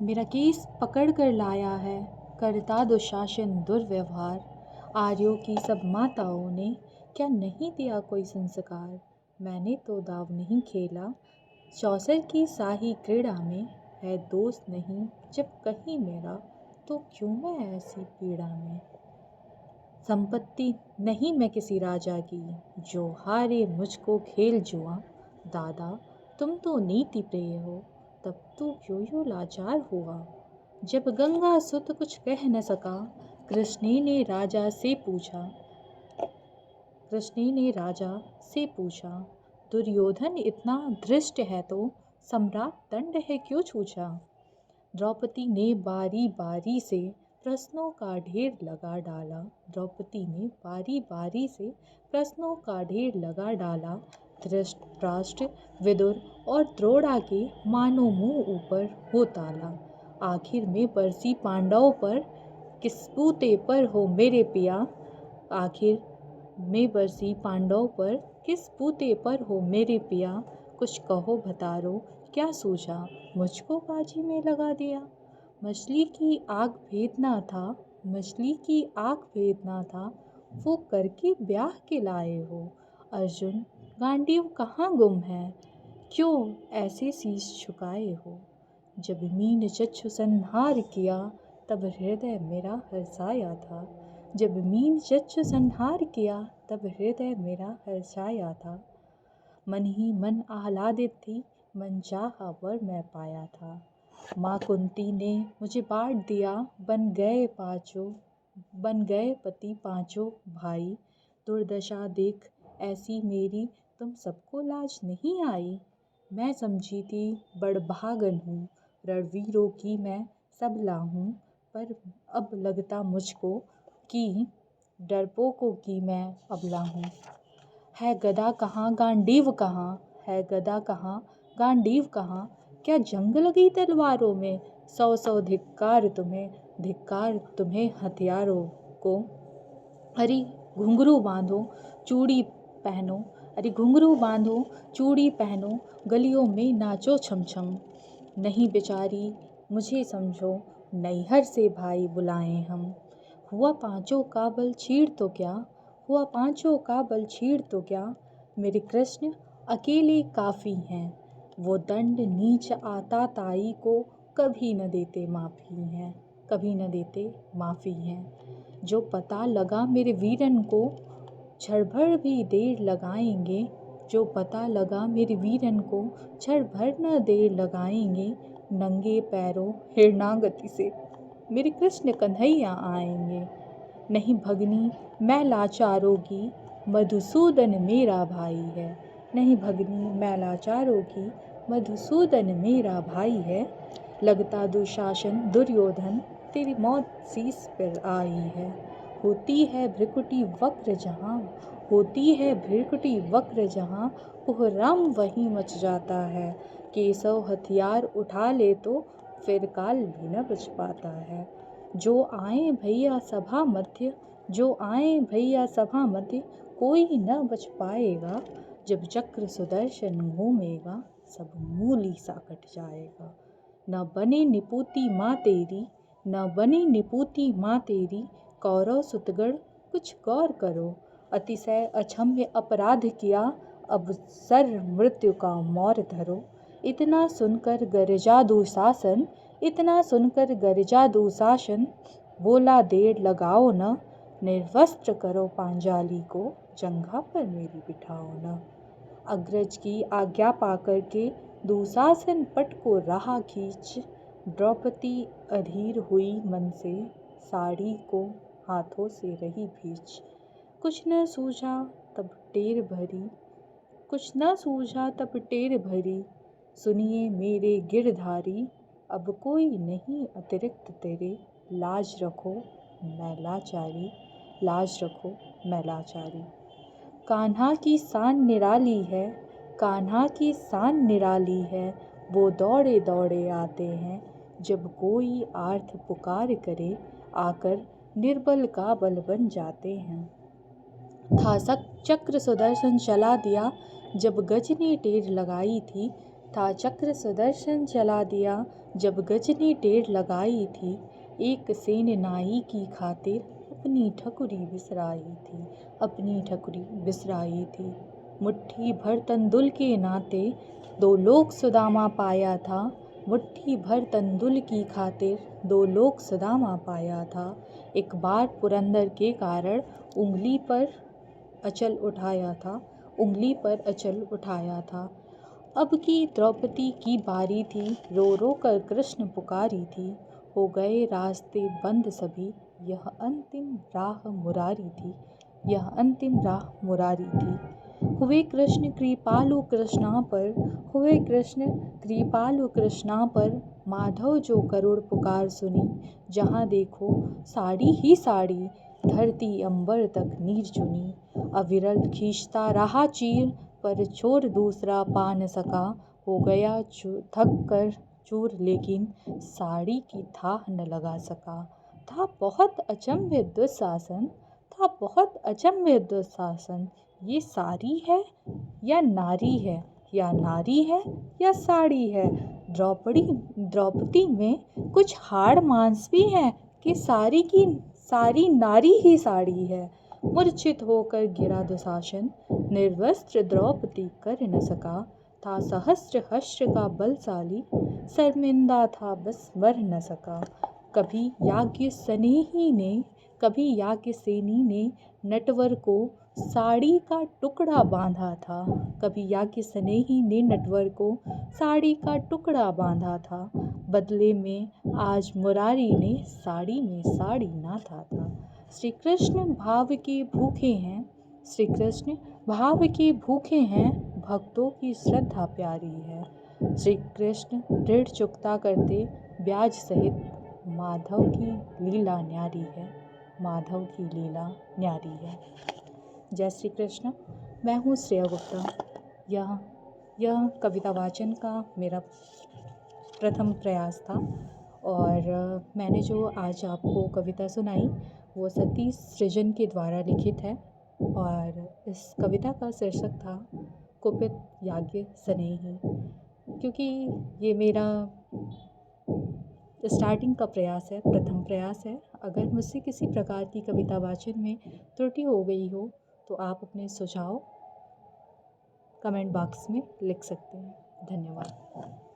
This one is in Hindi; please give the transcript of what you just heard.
मेरा केस पकड़ कर लाया है, करता दुशासन दुर्व्यवहार। आर्यों की सब माताओं ने क्या नहीं दिया कोई संस्कार। मैंने तो दाव नहीं खेला चौसर की शाही क्रीड़ा में। है दोस्त नहीं जब कहीं मेरा, तो क्यों मैं ऐसी पीड़ा में। संपत्ति नहीं मैं किसी राजा की, जो हारे मुझको खेल जुआ। दादा तुम तो नीति प्रिय हो, तब तो क्यों यूँ लाचार हुआ। जब गंगा सुत कुछ कह न सका, कृष्ण ने राजा से पूछा। कृष्ण ने राजा से पूछा, दुर्योधन इतना धृष्ट है तो सम्राट दंड है क्यों छूछा। द्रौपदी ने बारी बारी से प्रश्नों का ढेर लगा डाला। द्रौपदी ने बारी बारी से प्रश्नों का ढेर लगा डाला। धृतराष्ट्र, विदुर और द्रोणा के मानो मुंह ऊपर हो ताला। आखिर में बरसी पांडवों पर, किस बूते पर हो मेरे पिया। आखिर में बरसी पांडवों पर, किस बूते पर हो मेरे पिया। कुछ कहो भतारो क्या सूझा, मुझको बाजी में लगा दिया। मछली की आग भेदना था, मछली की आग भेदना था, वो करके ब्याह के लाए हो। अर्जुन गांडीव कहाँ गुम है, क्यों ऐसे शीश झुकाए हो। जब मीन चक्षु संहार किया, तब हृदय मेरा हर्षाया था। जब मीन चक्षु संहार किया, तब हृदय मेरा हर्षाया था। मन ही मन आह्लादित थी, मन चाहा वर मैं पाया था। माँ कुंती ने मुझे बांट दिया, बन गए पति पांचों भाई। दुर्दशा देख ऐसी मेरी, तुम सबको लाज नहीं आई। मैं समझी थी बड़भागन हूँ, रणवीरों की मैं सबला हूँ। पर अब लगता मुझको कि डरपोकों की मैं अबला हूँ। है गदा कहाँ गांडीव कहाँ, है गदा कहाँ गांडीव कहाँ। क्या जंग लगी तलवारों में, सौ सौ धिक्कार तुम्हें हथियारों को। अरे घुंघरू बांधो चूड़ी पहनो, अरे घुंघरू बांधो चूड़ी पहनो, गलियों में नाचो छम छम। नहीं बेचारी मुझे समझो, नैहर से भाई बुलाएं हम। हुआ पांचों का बल छीड़ तो क्या, हुआ पांचों का बल छीड़ तो क्या। मेरे कृष्ण अकेले काफ़ी हैं, वो दंड नीच आता ताई को कभी न देते माफ़ी हैं, कभी न देते माफ़ी हैं। जो पता लगा मेरे वीरन को, क्षण भर भी देर लगाएंगे। जो पता लगा मेरे वीरन को, क्षण भर न देर लगाएंगे। नंगे पैरों हिरणागति से मेरे कृष्ण कन्हैया आएंगे। नहीं भगनी मैं लाचारों की, मधुसूदन मेरा भाई है। नहीं भगनी मैं लाचारों की, मधुसूदन मेरा भाई है। लगता दुशासन दुर्योधन, तेरी मौत शीस पर आई है। होती है भ्रिकुटी वक्र जहाँ, होती है भ्रिकुटी वक्र जहाँ, कोहराम वहीं मच जाता है। केशव हथियार उठा ले तो फिर काल भी न बच पाता है। जो आए भैया सभा मध्य, जो आए भैया सभा मध्य, कोई न बच पाएगा। जब चक्र सुदर्शन घूमेगा, सब मूली सा कट जाएगा। न बने निपूती माँ तेरी, न बने निपूती माँ तेरी, कौरव सुतगढ़ कुछ गौर करो। अतिशय अक्षम्य अपराध किया, अब सर मृत्यु का मोर धरो। इतना सुनकर गरजा दुशासन, इतना सुनकर गरजा दुशासन, बोला देर लगाओ न। निर्वस्त्र करो पांचाली को, जंघा पर मेरी बिठाओ न। अग्रज की आज्ञा पाकर के दुशासन पट को रहा खींच। द्रौपदी अधीर हुई मन से, साड़ी को हाथों से रही भींच। कुछ न सूझा तब टेर भरी, कुछ न सूझा तब टेर भरी। सुनिए मेरे गिरधारी, अब कोई नहीं अतिरिक्त तेरे। लाज रखो मैं लाचारी, लाज रखो मैं लाचारी। कान्हा की शान निराली है, कान्हा की शान निराली है। वो दौड़े दौड़े आते हैं, जब कोई आर्त पुकार करे, आकर निर्बल का बल बन जाते हैं। था चक्र सुदर्शन चला दिया, जब गज ने टेर लगाई थी। था चक्र सुदर्शन चला दिया, जब गज ने टेढ़ लगाई थी। एक सेन नाई की खातिर अपनी ठकुरी बिसराई थी, अपनी ठकुरी बिसराई थी। मुट्ठी भर तंदुल के नाते 2 लोक सुदामा पाया था। मुट्ठी भर तंदुल की खातिर 2 लोक सुदामा पाया था। एक बार पुरंदर के कारण उंगली पर अचल उठाया था, उंगली पर अचल उठाया था। अब की द्रौपदी की बारी थी, रो रो कर कृष्ण पुकारी थी। हो गए रास्ते बंद सभी, यह अंतिम राह मुरारी थी, यह अंतिम राह मुरारी थी। हुए कृष्ण कृपालु कृष्णा पर, हुए कृष्ण कृपालु कृष्णा पर, माधव जो करुण पुकार सुनी। जहाँ देखो साड़ी ही साड़ी, धरती अंबर तक नीर चुनी। अविरल खींचता रहा चीर, पर छोर दूसरा पा न सका। हो गया थक कर चूर, लेकिन साड़ी की थाह न लगा सका। था बहुत अचंभित दुःशासन, था बहुत अचंभित दुःशासन। ये साड़ी है या नारी है, या नारी है या साड़ी है। द्रौपदी में कुछ हाड़ मांस भी है कि सारी नारी ही साड़ी है। मूर्छित होकर गिरा दुशासन, निर्वस्त्र द्रौपदी कर न सका। था सहस्त्र हस्त्र का बलशाली, शर्मिंदा था बस मर न सका। कभी याज्ञसेनी ने नटवर को साड़ी का टुकड़ा बांधा था। कभी याज्ञसेनी ने नटवर को साड़ी का टुकड़ा बांधा था। बदले में आज मुरारी ने साड़ी में साड़ी नाथा था। श्री कृष्ण भाव के भूखे हैं, श्री कृष्ण भाव के भूखे हैं, भक्तों की श्रद्धा प्यारी है। श्री कृष्ण ऋण चुकता करते ब्याज सहित, माधव की लीला न्यारी है, माधव की लीला न्यारी है। जय श्री कृष्ण। मैं हूँ श्रेया गुप्ता। यह कविता वाचन का मेरा प्रथम प्रयास था और मैंने जो आज आपको कविता सुनाई वो सतीश सृजन के द्वारा लिखित है और इस कविता का शीर्षक था कुपित याज्ञ स्नेही। क्योंकि ये मेरा स्टार्टिंग का प्रयास है, प्रथम प्रयास है। अगर मुझसे किसी प्रकार की कविता वाचन में त्रुटि हो गई हो तो आप अपने सुझाव कमेंट बॉक्स में लिख सकते हैं। धन्यवाद।